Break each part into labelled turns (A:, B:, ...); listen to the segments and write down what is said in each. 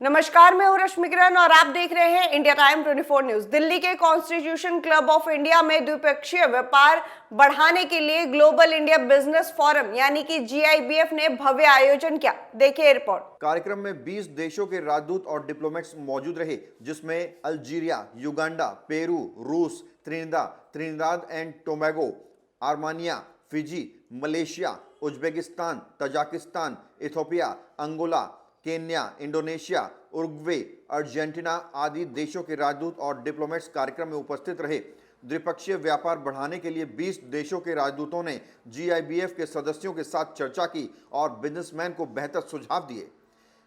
A: नमस्कार, मैं हूं रश्मि किरण और आप देख रहे हैं इंडिया टाइम 24 न्यूज। दिल्ली के कॉन्स्टिट्यूशन क्लब ऑफ इंडिया में द्विपक्षीय व्यापार बढ़ाने के लिए ग्लोबल इंडिया बिजनेस फोरम यानी कि GIBF ने भव्य आयोजन किया। देखिए रिपोर्ट।
B: कार्यक्रम में 20 देशों के राजदूत और डिप्लोमेट्स मौजूद रहे, जिसमें अल्जीरिया, युगांडा, पेरू, रूस, Trinidad and Tobago, Armenia, Fiji, Malaysia, Uzbekistan, Tajikistan, Ethiopia, Angola, Kenya, Indonesia, Uruguay, Argentina आदि देशों के राजदूत और डिप्लोमेट्स कार्यक्रम में उपस्थित रहे। द्विपक्षीय व्यापार बढ़ाने के लिए 20 देशों के राजदूतों ने GIBF के सदस्यों के साथ चर्चा की और बिजनेसमैन को बेहतर सुझाव दिए।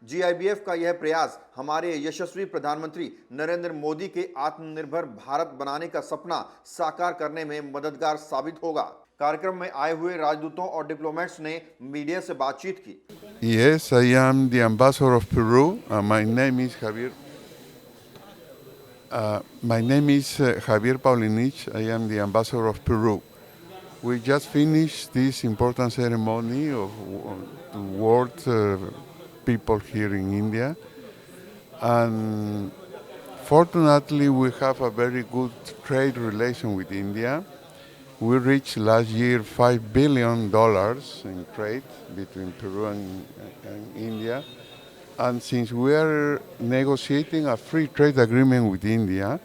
B: GIBF का यह प्रयास हमारे यशस्वी प्रधानमंत्री नरेंद्र मोदी के आत्मनिर्भर भारत बनाने का सपना साकार करने में मददगार साबित होगा। कार्यक्रम में आए हुए राजदूतों और डिप्लोमेट्स ने मीडिया से बातचीत की।
C: Yes, I am the ambassador of Peru. My name is Javier. Javier Paulinich. I am the ambassador of Peru. We just finished this important ceremony of world people here in India, and fortunately, we have a very good trade relation with India. We reached last year $5 billion in trade between Peru and India. And since we are negotiating a free trade agreement with India,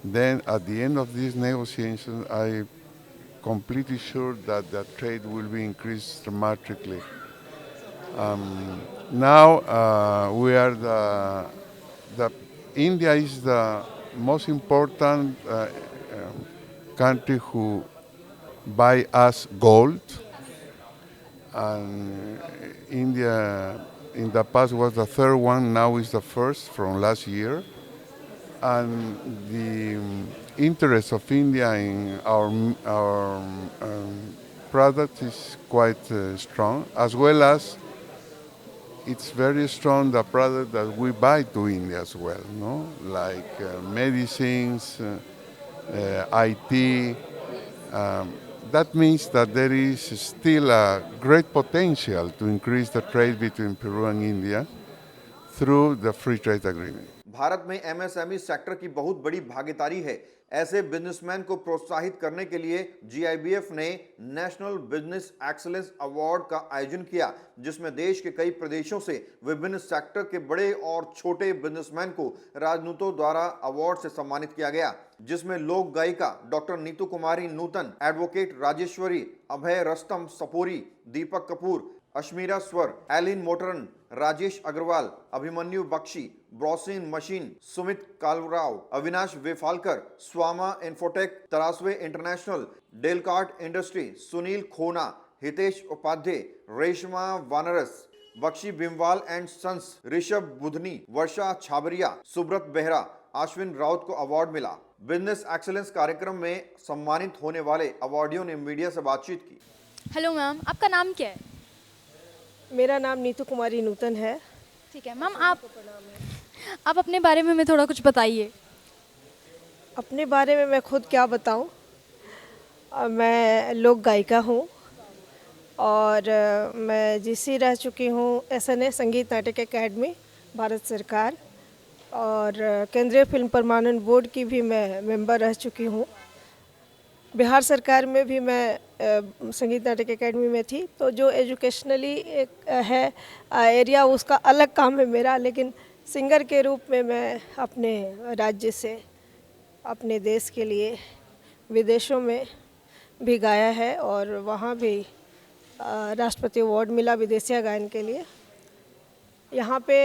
C: then at the end of these negotiations, I'm completely sure that the trade will be increased dramatically. Now we are India is the most important country who buy us gold, and India in the past was the third one, now is the first from last year, and the interest of India in our product is quite strong, as well as it's very strong the product that we buy to India as well, no? Like medicines, IT. That means that there is still a great potential to increase the trade between Peru and India through the free trade agreement.
B: Bharat में MSME sector की बहुत बड़ी भागीदारी है। ऐसे businessman को प्रोत्साहित करने के लिए GIBF ने नेशनल बिजनेस एक्सीलेंस अवार्ड का आयोजन किया, जिसमें देश के कई प्रदेशों से विभिन्न सेक्टर के बड़े और छोटे बिजनेसमैन को राजदूतों द्वारा अवार्ड से सम्मानित किया गया, जिसमें लोक गायिका डॉक्टर नीतू कुमारी नूतन, एडवोकेट राजेश्वरी, अभय रस्तम सपोरी, दीपक कपूर, अश्मीरा स्वर, एलिन मोटरन, राजेश अग्रवाल, अभिमन्यु बख्शी, ब्रॉसिन मशीन, सुमित कालराव, अविनाश वेफालकर, स्वामा इन्फोटेक, तरासवे इंटरनेशनल, डेलकार्ट इंडस्ट्री, सुनील खोना, हितेश उपाध्याय, रेशमा वानरस, बख्शी बिमवाल एंड सन्स, ऋषभ बुधनी, वर्षा छाबरिया, सुब्रत बेहरा, अश्विन राउत को अवार्ड मिला। बिजनेस एक्सीलेंस कार्यक्रम में सम्मानित होने वाले अवार्डियों ने मीडिया से बातचीत की।
D: हेलो मैम, आपका नाम क्या है?
E: मेरा नाम नीतू कुमारी नूतन है।
D: ठीक है मैम, आप अपने बारे में हमें थोड़ा कुछ बताइए।
E: अपने बारे में मैं खुद क्या बताऊं। मैं लोक गायिका हूं और मैं GC रह चुकी हूं, SNA संगीत नाटक अकेडमी भारत सरकार, और केंद्रीय फिल्म प्रमाणन बोर्ड की भी मैं मेंबर रह चुकी हूं। बिहार सरकार में भी मैं संगीत नाटक अकेडमी में थी। तो जो एजुकेशनली एक है एरिया, उसका अलग काम है मेरा, लेकिन सिंगर के रूप में मैं अपने राज्य से अपने देश के लिए विदेशों में भी गाया है और वहाँ भी राष्ट्रपति अवार्ड मिला विदेशिया गायन के लिए। यहाँ पे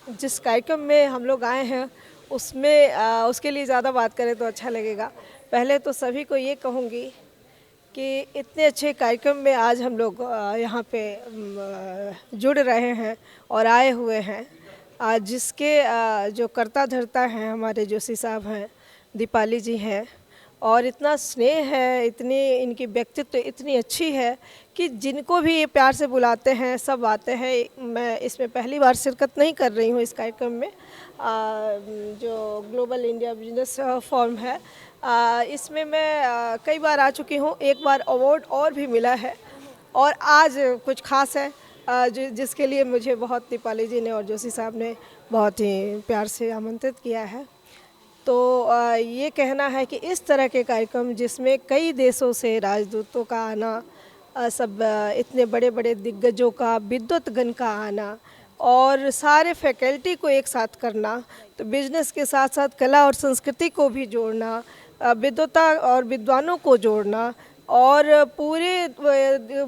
E: जिस कार्यक्रम में हम लोग आए हैं उसमें उसके लिए ज़्यादा बात करें तो अच्छा लगेगा। पहले तो सभी को ये कहूँगी कि इतने अच्छे कार्यक्रम में आज हम लोग यहाँ पे जुड़ रहे हैं और आए हुए हैं। आज जिसके जो कर्ता धर्ता हैं हमारे जोशी साहब हैं, दीपाली जी हैं, और इतना स्नेह है, इतनी इनकी व्यक्तित्व इतनी अच्छी है कि जिनको भी ये प्यार से बुलाते हैं सब आते हैं। मैं इसमें पहली बार शिरकत नहीं कर रही हूँ इस कार्यक्रम में। जो ग्लोबल इंडिया बिजनेस फोरम है, इसमें मैं कई बार आ चुकी हूँ। एक बार अवार्ड और भी मिला है और आज कुछ खास है। जिसके लिए मुझे बहुत दीपाली जी ने और जोशी साहब ने बहुत ही प्यार से आमंत्रित किया है। तो ये कहना है कि इस तरह के कार्यक्रम जिसमें कई देशों से राजदूतों का आना, सब इतने बड़े बड़े दिग्गजों का, विद्वतगण का आना और सारे फैकल्टी को एक साथ करना, तो बिजनेस के साथ साथ कला और संस्कृति को भी जोड़ना, विद्वता और विद्वानों को जोड़ना और पूरे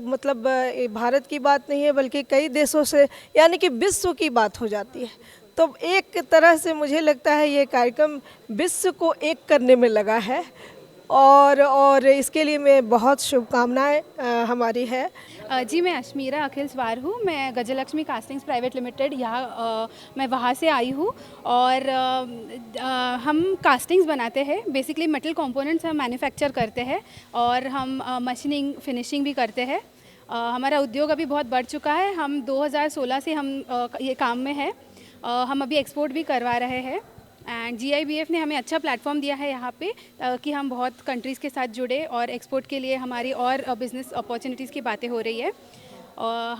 E: मतलब भारत की बात नहीं है बल्कि कई देशों से, यानी कि विश्व की बात हो जाती है। तो एक तरह से मुझे लगता है ये कार्यक्रम विश्व को एक करने में लगा है और इसके लिए मैं बहुत शुभकामनाएं हमारी है।
F: जी, मैं अश्मीरा अखिल स्वार हूँ। मैं गजलक्ष्मी कास्टिंग्स प्राइवेट लिमिटेड यहाँ मैं वहाँ से आई हूँ और हम कास्टिंग्स बनाते हैं। बेसिकली मेटल कंपोनेंट्स हम मैन्युफैक्चर करते हैं और हम मशीनिंग फिनिशिंग भी करते हैं। हमारा उद्योग अभी बहुत बढ़ चुका है। हम 2016 से हम ये काम में है। हम अभी एक्सपोर्ट भी करवा रहे हैं एंड GIBF ने हमें अच्छा प्लेटफॉर्म दिया है यहाँ पे कि हम बहुत कंट्रीज़ के साथ जुड़े और एक्सपोर्ट के लिए हमारी और बिज़नेस अपॉर्चुनिटीज़ की बातें हो रही है।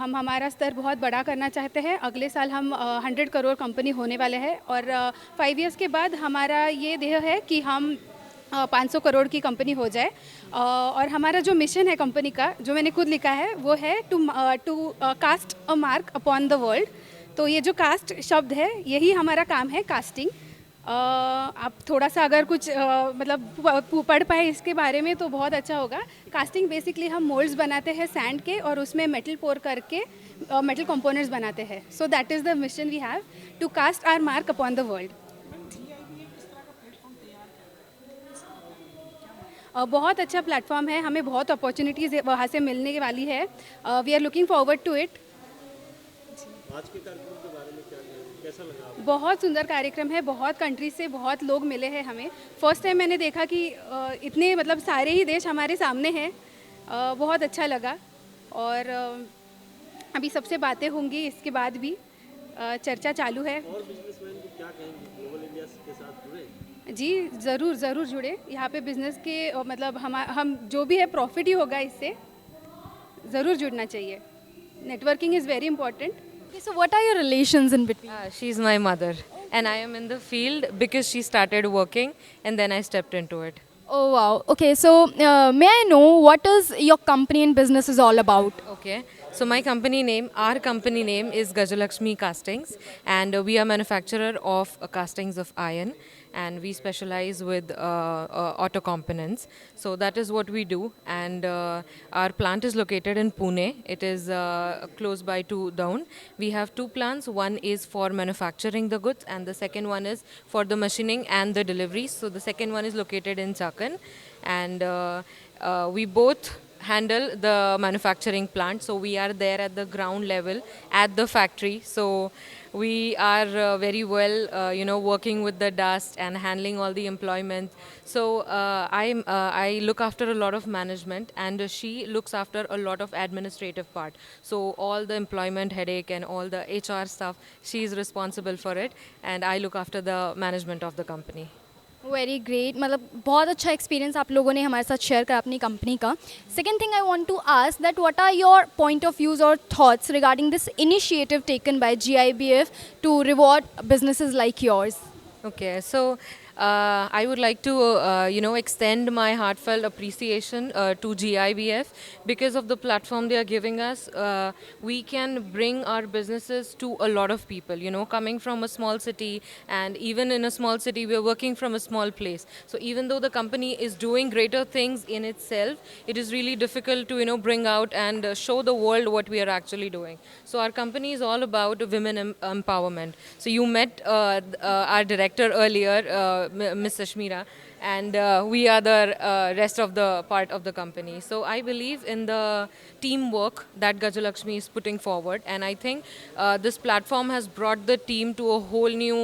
F: हम हमारा स्तर बहुत बड़ा करना चाहते हैं। अगले साल हम 100 करोड़ कंपनी होने वाले हैं और 5 इयर्स के बाद हमारा ये ध्येय है कि हम 500 करोड़ की कंपनी हो जाए। और हमारा जो मिशन है कंपनी का, जो मैंने खुद लिखा है, वो है to cast a mark upon the world. तो ये जो कास्ट शब्द है, यही हमारा काम है, कास्टिंग। आप थोड़ा सा अगर कुछ मतलब पढ़ पाए इसके बारे में तो बहुत अच्छा होगा। कास्टिंग बेसिकली हम मोल्ड्स बनाते हैं सैंड के और उसमें मेटल पोर करके मेटल कंपोनेंट्स बनाते हैं। So that is the mission we have, to cast our mark upon the world. बहुत अच्छा प्लेटफॉर्म है, हमें बहुत अपॉर्चुनिटीज़ वहाँ से मिलने वाली है। We are looking forward to it.
G: आज के कार्यक्रम के बारे में क्या कहेंगे, कैसा लगा आपको?
F: बहुत सुंदर कार्यक्रम है। बहुत कंट्री से बहुत लोग मिले हैं हमें। फर्स्ट टाइम मैंने देखा कि इतने मतलब सारे ही देश हमारे सामने हैं। बहुत अच्छा लगा और अभी सबसे बातें होंगी इसके बाद भी। चर्चा चालू है।
G: और बिजनेसमैन को क्या कहेंगे, ग्लोबल इंडिया के साथ जुड़े?
F: जी ज़रूर जुड़े। यहाँ पे बिज़नेस के मतलब हम जो भी है प्रॉफिट ही होगा इससे। ज़रूर जुड़ना चाहिए। Networking is very important.
D: Okay, so what are your relations in between?
H: She's my mother, and I am in the field because she started working, and then I stepped into it.
D: Oh wow. Okay, so may I know what is your company and business is all about?
H: Okay, so our company name is Gajalakshmi Castings, and we are manufacturer of castings of iron, and we specialize with auto components. So that is what we do, and our plant is located in Pune. It is close by to Down. We have 2 plants. One is for manufacturing the goods, and the second one is for the machining and the deliveries. So the second one is located in Chakan, and we both handle the manufacturing plant. So we are there at the ground level at the factory. So we are very well working with the dust and handling all the employment. So I look after a lot of management, and she looks after a lot of administrative part. So all the employment headache and all the HR stuff, she is responsible for it, and I look after the management of the company.
D: Very great. मतलब बहुत अच्छा experience आप लोगों ने हमारे साथ share करा अपनी कंपनी का। Second thing I want to ask that what are your point of views और thoughts regarding this initiative taken by GIBF to reward businesses like yours?
H: Okay, so I would like to extend my heartfelt appreciation to GIBF because of the platform they are giving us. We can bring our businesses to a lot of people, coming from a small city, and even in a small city we are working from a small place. So even though the company is doing greater things in itself, it is really difficult to bring out and show the world what we are actually doing. So our company is all about women empowerment. So you met our director earlier, Miss Ashmira, and we are the rest of the part of the company. So I believe in the teamwork that Gajalakshmi is putting forward, and I think this platform has brought the team to a whole new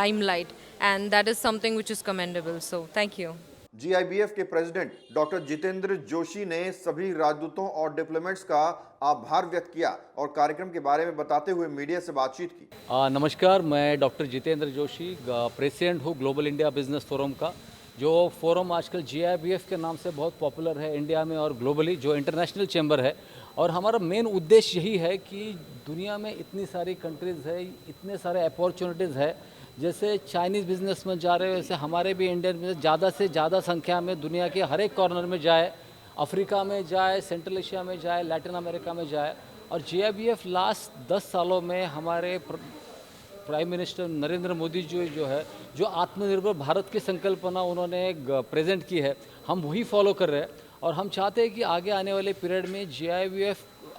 H: limelight, and that is something which is commendable. So thank you.
B: GIBF के president doctor Jitendra Joshi ने सभी राजदूतों और diplomats का आभार व्यक्त किया और कार्यक्रम के बारे में बताते हुए मीडिया से बातचीत की।
I: नमस्कार, मैं डॉक्टर जितेंद्र जोशी प्रेसिडेंट हूँ ग्लोबल इंडिया बिजनेस फोरम का, जो फोरम आजकल GIBF के नाम से बहुत पॉपुलर है इंडिया में और ग्लोबली, जो इंटरनेशनल चैम्बर है। और हमारा मेन उद्देश्य यही है कि दुनिया में इतनी सारी कंट्रीज़ है, इतने सारे अपॉर्चुनिटीज़ है। जैसे चाइनीज़ बिजनेसमैन जा रहे हैं, वैसे हमारे भी इंडियन बिजनेस ज़्यादा से ज़्यादा संख्या में दुनिया के हर एक कॉर्नर में जाए, अफ्रीका में जाए, सेंट्रल एशिया में जाए, लैटिन अमेरिका में जाए। और GIBF लास्ट 10 सालों में हमारे प्राइम मिनिस्टर नरेंद्र मोदी जी जो है, जो आत्मनिर्भर भारत की संकल्पना उन्होंने प्रेजेंट की है, हम वही फॉलो कर रहे हैं। और हम चाहते हैं कि आगे आने वाले पीरियड में GIBF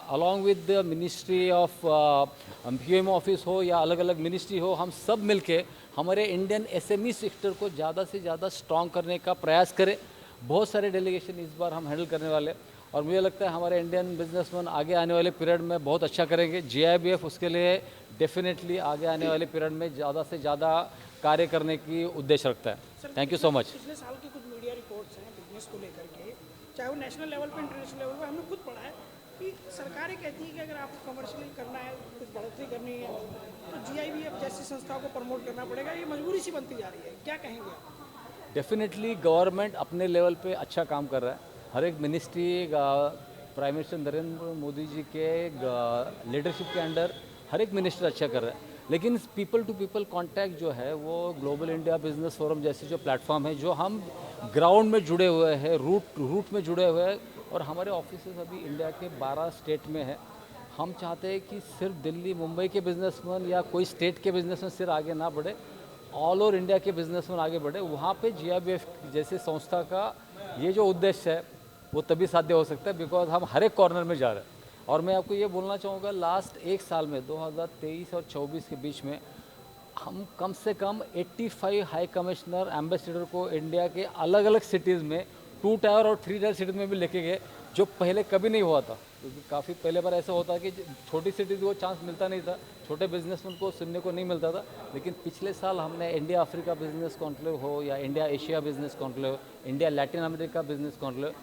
I: along with the ministry of PM office हो या अलग अलग मिनिस्ट्री हो, हम सब मिलके हमारे इंडियन SME सेक्टर को ज़्यादा से ज़्यादा स्ट्रॉन्ग करने का प्रयास करें। बहुत सारे डेलीगेशन इस बार हम हैंडल करने वाले हैं और मुझे लगता है हमारे इंडियन बिजनेसमैन आगे आने वाले पीरियड में बहुत अच्छा करेंगे। GIBF उसके लिए डेफिनेटली आगे आने वाले पीरियड में ज़्यादा से ज़्यादा कार्य करने की उद्देश्य रखता है। Thank you so much.
J: पिछले साल की कुछ मीडिया रिपोर्ट्स हैं बिजनेस को लेकर के, चाहे वो नेशनल लेवल पे इंटरनेशनल लेवल पे, हमने खुद पढ़ा है कि सरकारें कहती हैं कि अगर आपको कमर्शियली करना है, कुछ बढ़ोतरी करनी है, तो GIBF जैसी संस्थाओं को प्रमोट करना पड़ेगा। ये मजबूरी सी बनती जा रही है, क्या कहेंगे आप?
I: डेफिनेटली गवर्नमेंट अपने लेवल पे अच्छा काम कर रहा है। हर एक ministry prime minister Narendra Modi ji के लीडरशिप के अंडर हर एक मिनिस्टर अच्छा कर रहा है। लेकिन पीपल टू पीपल कांटेक्ट जो है वो ग्लोबल इंडिया बिजनेस फोरम जैसे जो प्लेटफॉर्म है, जो हम ग्राउंड में जुड़े हुए हैं, रूट में जुड़े हुए हैं, और हमारे ऑफिसेज अभी इंडिया के 12 स्टेट में है। हम चाहते हैं कि सिर्फ दिल्ली मुंबई के बिजनेसमैन या कोई स्टेट के बिजनेसमैन सिर्फ आगे ना बढ़े, ऑल ओवर इंडिया के बिजनेसमैन आगे बढ़े। वहाँ पे GIBF जैसे संस्था का ये जो उद्देश्य है वो तभी साध्य हो सकता है बिकॉज हम हर एक कॉर्नर में जा रहे हैं। और मैं आपको ये बोलना चाहूँगा, लास्ट एक साल में 2023 और 24 के बीच में हम कम से कम 85 हाई कमिश्नर एम्बेसडर को इंडिया के अलग अलग सिटीज़ में 2 टायर और 3 टायर सिटीज़ में भी लेके गए, जो पहले कभी नहीं हुआ था। क्योंकि काफ़ी पहले बार ऐसा होता कि छोटी सिटीज़ को चांस मिलता नहीं था, छोटे बिजनेसमैन को सुनने को नहीं मिलता था। लेकिन पिछले साल हमने इंडिया अफ्रीका बिजनेस कॉन्क्लेव हो या India Asia business conclave, India Latin America business conclave,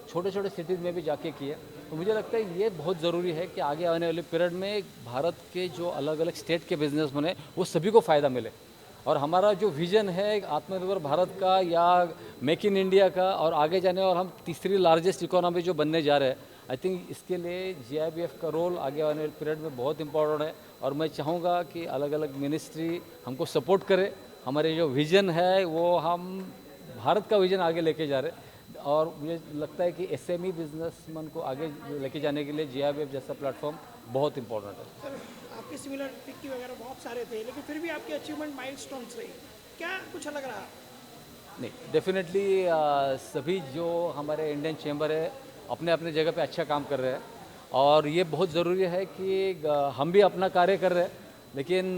I: छोटे छोटे सिटीज़ में भी जाके किए। तो मुझे लगता है ये बहुत ज़रूरी है कि आगे आने वाले पीरियड में भारत के जो अलग अलग स्टेट के बिजनेसमैन हैं वो सभी को फ़ायदा मिले। और हमारा जो विज़न है आत्मनिर्भर भारत का या मेक इन इंडिया का, और आगे जाने और हम तीसरी लार्जेस्ट इकोनॉमी जो बनने जा रहे हैं, आई थिंक इसके लिए GIBF का रोल आगे आने वाले पीरियड में बहुत इंपॉर्टेंट है। और मैं चाहूँगा कि अलग अलग मिनिस्ट्री हमको सपोर्ट करे। हमारे जो विज़न है वो हम भारत का विज़न आगे लेके जा रहे हैं। और मुझे लगता है कि SME बिजनेसमैन को आगे लेके जाने के लिए GIBF जैसा प्लेटफॉर्म बहुत इंपॉर्टेंट है।
J: सर, आपके सिमिलर फिक्की वगैरह बहुत सारे थे, लेकिन फिर भी आपके अचीवमेंट माइलस्टोन्स रहे, क्या कुछ अलग रहा?
I: नहीं, डेफिनेटली सभी जो हमारे इंडियन चैम्बर है अपने अपने जगह पे अच्छा काम कर रहे हैं। और ये बहुत ज़रूरी है कि हम भी अपना कार्य कर रहे हैं, लेकिन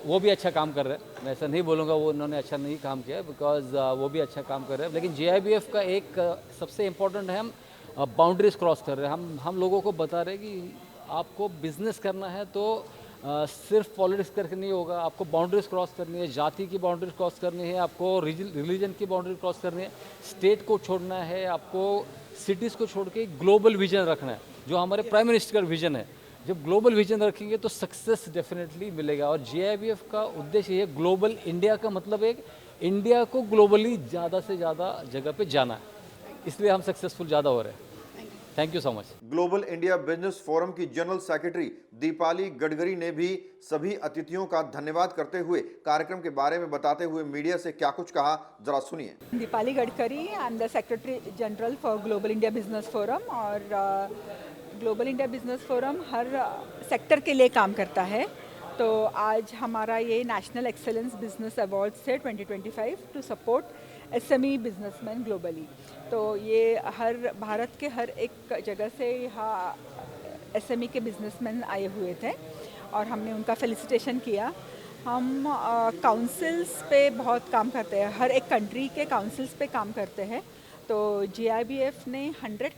I: वो भी अच्छा काम कर रहे हैं। मैं ऐसा नहीं बोलूँगा वो उन्होंने अच्छा नहीं काम किया, बिकॉज वो भी अच्छा काम कर रहे हैं। लेकिन GIBF का एक सबसे इम्पोर्टेंट है, हम बाउंड्रीज क्रॉस कर रहे हैं। हम लोगों को बता रहे हैं कि आपको बिजनेस करना है तो सिर्फ पॉलिटिक्स करके नहीं होगा, आपको बाउंड्रीज क्रॉस करनी है, जाति की बाउंड्रीज क्रॉस करनी है, आपको रिलीजन की बाउंड्री क्रॉस करनी है, स्टेट को छोड़ना है, आपको सिटीज़ को छोड़ के ग्लोबल विजन रखना है, जो हमारे प्राइम मिनिस्टर का विजन है। जब ग्लोबल विजन रखेंगे तो सक्सेस डेफिनेटली मिलेगा। और GIBF का उद्देश्य ये ग्लोबल इंडिया का मतलब है इंडिया को ग्लोबली ज़्यादा से ज़्यादा जगह पे जाना है, इसलिए हम सक्सेसफुल ज़्यादा हो रहे हैं। Thank you so much.
B: Global India business forum की जनरल सेक्रेटरी दीपाली गडकरी ने भी सभी अतिथियों का धन्यवाद करते हुए कार्यक्रम के बारे में बताते हुए मीडिया से क्या कुछ कहा, जरा सुनिए।
K: Deepali Gadkari, I am the secretary general for global India business forum. और ग्लोबल इंडिया बिजनेस फोरम हर सेक्टर के लिए काम करता है। तो आज हमारा ये नेशनल एक्सेलेंस बिजनेस अवार्ड्स थे 2025 to support SME businessman globally. तो ये हर भारत के हर एक जगह से यहाँ SME के बिजनेसमैन आए हुए थे और हमने उनका फेलिसिटेशन किया। हम काउंसिल्स पे बहुत काम करते हैं, हर एक कंट्री के काउंसिल्स पे काम करते हैं। तो GIBF ने 100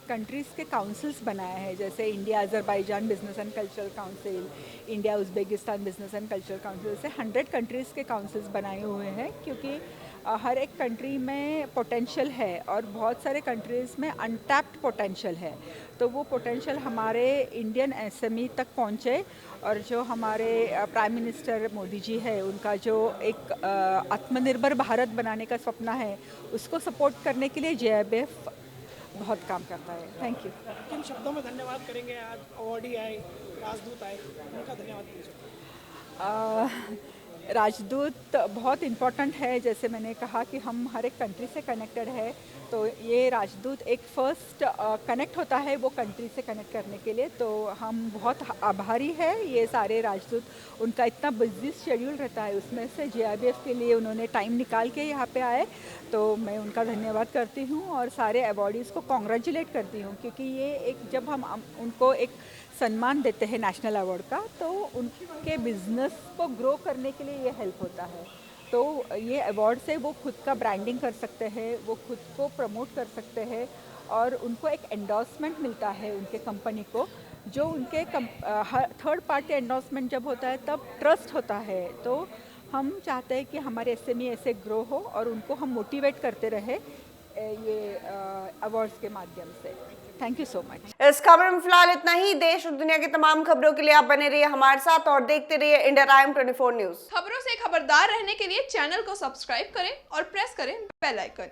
K: कंट्रीज़ के काउंसिल्स बनाए हैं, जैसे India Azerbaijan business and cultural council, India Uzbekistan business and cultural council, से 100 कंट्रीज़ के काउंसिल्स बनाए हुए हैं। क्योंकि हर एक कंट्री में पोटेंशियल है और बहुत सारे कंट्रीज़ में अनटैप्ड पोटेंशियल है। तो वो पोटेंशियल हमारे इंडियन SME तक पहुँचे और जो हमारे प्राइम मिनिस्टर मोदी जी है, उनका जो एक आत्मनिर्भर भारत बनाने का सपना है, उसको सपोर्ट करने के लिए GIBF बहुत काम करता है। Thank you.
J: किन शब्दों में धन्यवाद करेंगे? आज अवार्डी आए, राजदूत आए, उनका धन्यवाद कीजिए।
K: राजदूत बहुत इम्पोर्टेंट है। जैसे मैंने कहा कि हम हर एक कंट्री से कनेक्टेड है, तो ये राजदूत एक फर्स्ट कनेक्ट होता है वो कंट्री से कनेक्ट करने के लिए, तो हम बहुत आभारी है ये सारे राजदूत। उनका इतना बिजी शेड्यूल रहता है, उसमें से GIBF के लिए उन्होंने टाइम निकाल के यहाँ पे आए, तो मैं उनका धन्यवाद करती हूँ और सारे अवॉर्डीज़ को कॉन्ग्रेचुलेट करती हूँ, क्योंकि ये एक जब हम उनको एक सम्मान देते हैं नेशनल अवार्ड का, तो उनके बिजनेस को ग्रो करने के लिए ये हेल्प होता है। तो ये अवार्ड से वो खुद का ब्रांडिंग कर सकते हैं, वो खुद को प्रमोट कर सकते हैं और उनको एक एंडोर्समेंट मिलता है उनके कंपनी को, जो उनके थर्ड पार्टी एंडोर्समेंट जब होता है तब ट्रस्ट होता है। तो हम चाहते हैं कि हमारे SME ऐसे ग्रो हो और उनको हम मोटिवेट करते रहे ये अवार्ड्स के माध्यम से। Thank you so much.
A: इस खबर में फिलहाल इतना ही। देश और दुनिया की तमाम खबरों के लिए आप बने रहिए हमारे साथ और देखते रहिए इंडिया टाइम 24 न्यूज।
L: खबरों से खबरदार रहने के लिए चैनल को सब्सक्राइब करें और प्रेस करें बेल आइकन।